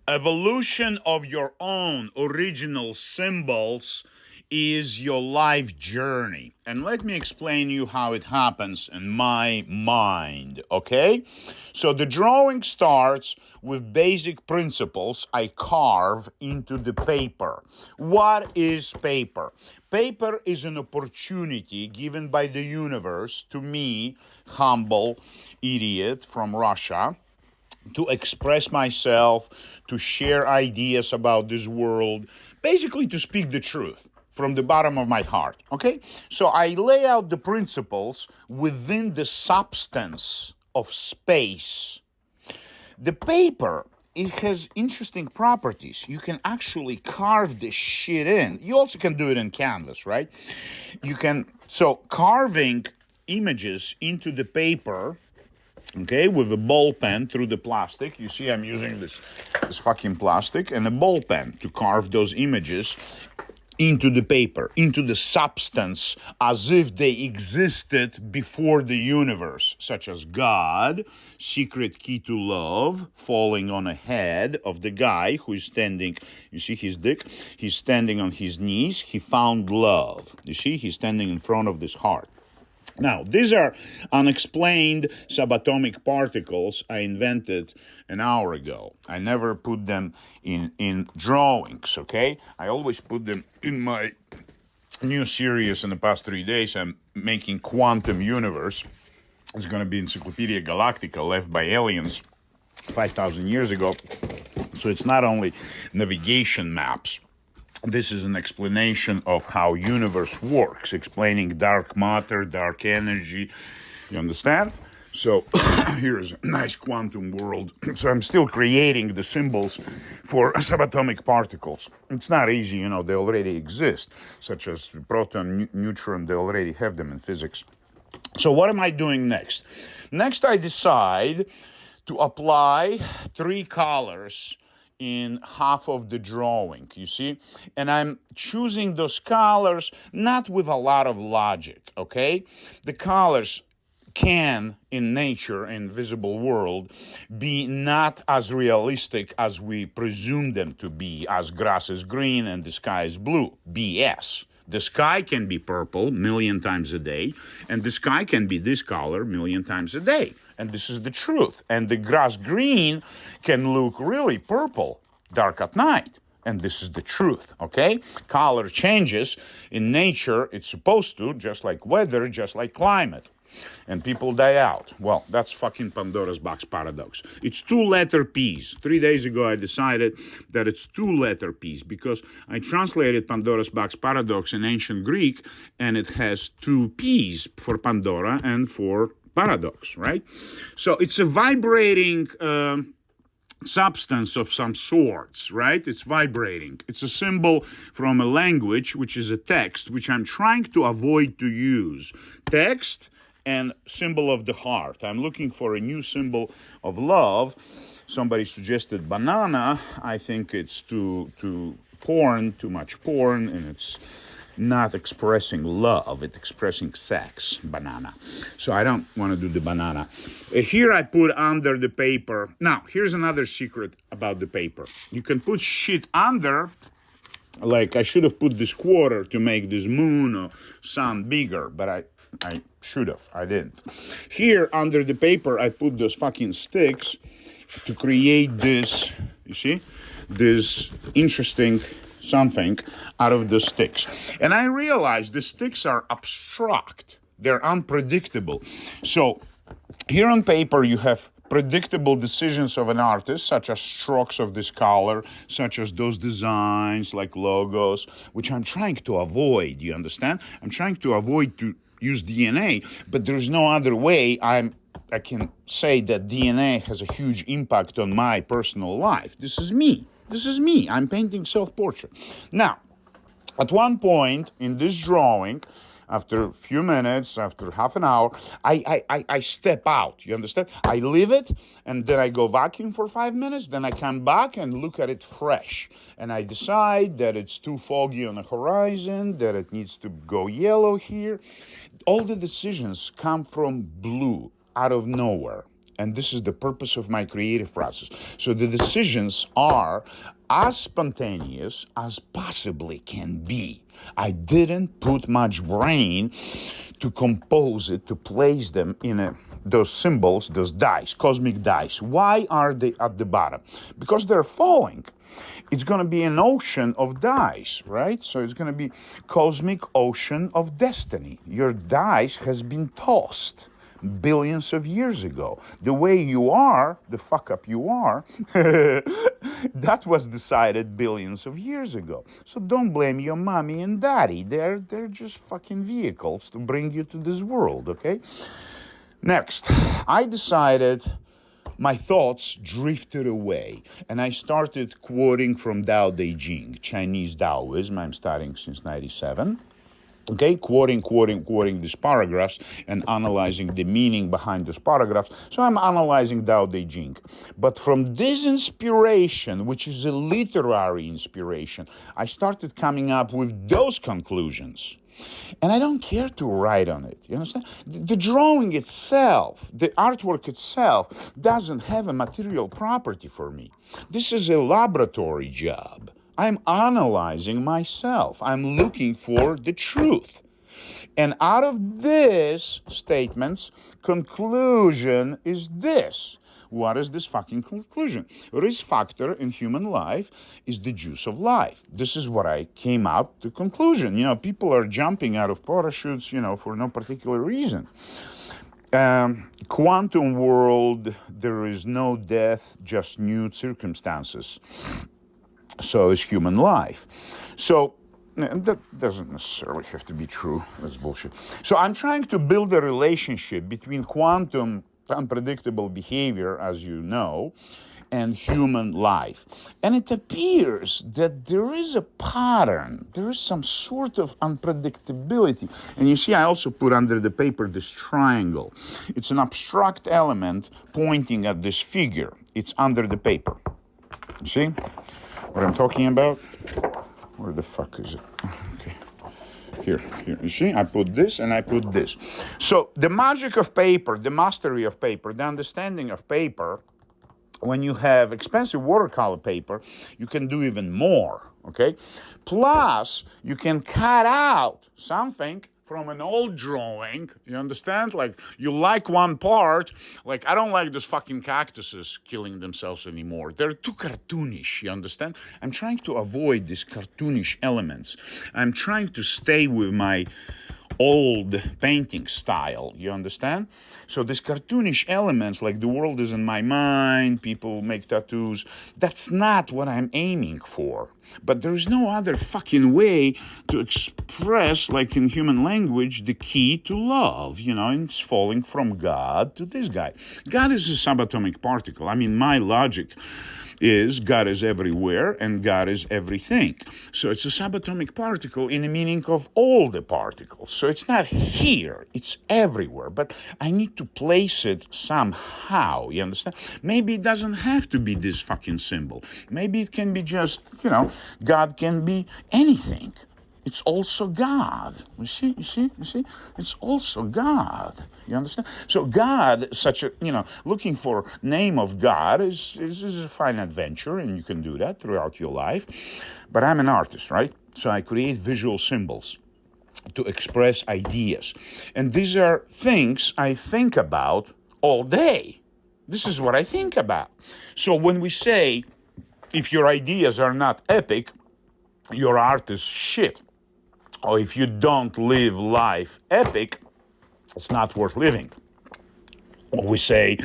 Evolution of your own original symbols is your life journey. And let me explain you how it happens in my mind, okay? So the drawing starts with basic principles I carve into the paper. What is paper? Paper is an opportunity given by the universe to me, humble idiot from Russia, to express myself, to share ideas about this world, basically to speak the truth from the bottom of my heart, okay? So I lay out the principles within the substance of space. The paper, it has interesting properties. You can actually carve this shit in. You also can do it in canvas, right? So carving images into the paper, okay, with a ball pen through the plastic. You see I'm using this fucking plastic and a ball pen to carve those images into the paper, into the substance, as if they existed before the universe, such as God, secret key to love, falling on a head of the guy who is standing, you see his dick, he's standing on his knees, he found love. You see, he's standing in front of this heart. Now, these are unexplained subatomic particles I invented an hour ago. I never put them in drawings, okay? I always put them in my new series in the past 3 days. I'm making Quantum Universe. It's going to be Encyclopedia Galactica left by aliens 5,000 years ago. So it's not only navigation maps. This is an explanation of how universe works, explaining dark matter, dark energy. You understand? So here's a nice quantum world. So I'm still creating the symbols for subatomic particles. It's not easy, you know, they already exist, such as proton, neutron, they already have them in physics. So what am I doing next? Next, I decide to apply 3 colors in half of the drawing, you see? And I'm choosing those colors not with a lot of logic, okay? The colors can, in nature, in visible world, be not as realistic as we presume them to be, as grass is green and the sky is blue. BS. The sky can be purple 1,000,000 times a day, and the sky can be this color 1,000,000 times a day. And this is the truth. And the grass green can look really purple, dark at night. And this is the truth, okay? Color changes in nature, it's supposed to, just like weather, just like climate. And people die out. Well, that's fucking Pandora's box paradox. It's 2-letter P's. 3 days ago, I decided that it's 2-letter P's because I translated Pandora's box paradox in ancient Greek, and it has 2 P's for Pandora and for paradox, right? So it's a vibrating substance of some sorts, right? It's vibrating. It's a symbol from a language, which is a text, which I'm trying to avoid to use. Text and symbol of the heart. I'm looking for a new symbol of love. Somebody suggested banana. I think it's too much porn, and it's not expressing love, it's expressing sex, banana. So I don't want to do the banana. Here I put under the paper. Now, here's another secret about the paper. You can put shit under, like I should have put this quarter to make this moon or sun bigger, but I should have, I didn't. Here under the paper, I put those fucking sticks to create this, you see, this interesting something out of the sticks. And I realized the sticks are abstract. They're unpredictable. So here on paper, you have predictable decisions of an artist, such as strokes of this color, such as those designs like logos, which I'm trying to avoid, you understand? I'm trying to avoid to use DNA, but there's no other way I can say that DNA has a huge impact on my personal life. This is me. This is me. I'm painting self-portrait. Now, at one point in this drawing, after a few minutes, after half an hour, I step out, you understand? I leave it, and then I go vacuum for 5 minutes, then I come back and look at it fresh. And I decide that it's too foggy on the horizon, that it needs to go yellow here. All the decisions come from blue, out of nowhere. And this is the purpose of my creative process. So the decisions are as spontaneous as possibly can be. I didn't put much brain to compose it, to place them in those symbols, those dice, cosmic dice. Why are they at the bottom? Because they're falling. It's going to be an ocean of dice, right? So it's going to be cosmic ocean of destiny. Your dice has been tossed billions of years ago. The way you are, the fuck up you are, that was decided billions of years ago. So don't blame your mommy and daddy. They're just fucking vehicles to bring you to this world, okay? Next, I decided my thoughts drifted away, and I started quoting from Tao Te Ching, Chinese Taoism. I'm studying since 97. Okay, quoting these paragraphs and analyzing the meaning behind those paragraphs. So I'm analyzing Tao Te Ching. But from this inspiration, which is a literary inspiration, I started coming up with those conclusions. And I don't care to write on it, you understand? The drawing itself, the artwork itself, doesn't have a material property for me. This is a laboratory job. I'm analyzing myself. I'm looking for the truth. And out of this statements, conclusion is this. What is this fucking conclusion? Risk factor in human life is the juice of life. This is what I came out to conclusion. You know, people are jumping out of parachutes, you know, for no particular reason. Quantum world, there is no death, just new circumstances. So is human life. So that doesn't necessarily have to be true. That's bullshit. So I'm trying to build a relationship between quantum unpredictable behavior, as you know, and human life. And it appears that there is a pattern. There is some sort of unpredictability. And you see, I also put under the paper this triangle. It's an abstract element pointing at this figure. It's under the paper. You see what I'm talking about? Where the fuck is it? Okay. Here. You see, I put this and I put this. So the magic of paper, the mastery of paper, the understanding of paper, when you have expensive watercolor paper, you can do even more, okay? Plus, you can cut out something from an old drawing, you understand? Like, you like one part, like, I don't like those fucking cactuses killing themselves anymore. They're too cartoonish, you understand? I'm trying to avoid these cartoonish elements. I'm trying to stay with my old painting style, you understand? So these cartoonish elements, like the world is in my mind, people make tattoos, that's not what I'm aiming for. But there's no other fucking way to express, like in human language, the key to love, you know, and it's falling from God to this guy. God is a subatomic particle. I mean, my logic is God is everywhere and God is everything. So it's a subatomic particle in the meaning of all the particles. So it's not here, it's everywhere. But I need to place it somehow, you understand? Maybe it doesn't have to be this fucking symbol. Maybe it can be just, you know, God can be anything. It's also God. You see? It's also God. You understand? So God, such a, you know, looking for name of God is a fine adventure, and you can do that throughout your life. But I'm an artist, right? So I create visual symbols to express ideas. And these are things I think about all day. This is what I think about. So when we say, if your ideas are not epic, your art is shit. Or if you don't live life epic, it's not worth living. Or we say,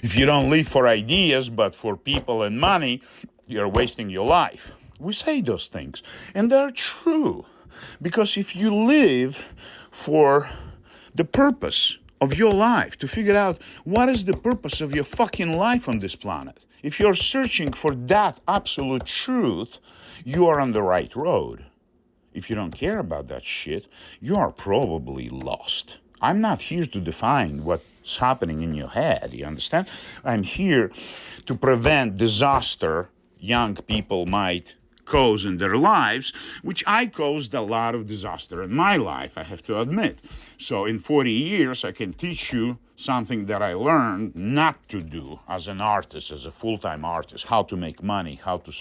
if you don't live for ideas, but for people and money, you're wasting your life. We say those things. And they're true. Because if you live for the purpose of your life, to figure out what is the purpose of your fucking life on this planet, if you're searching for that absolute truth, you are on the right road. If you don't care about that shit, you are probably lost. I'm not here to define what's happening in your head, you understand? I'm here to prevent disaster young people might cause in their lives, which I caused a lot of disaster in my life, I have to admit. So in 40 years, I can teach you something that I learned not to do as an artist, as a full-time artist, how to make money, how to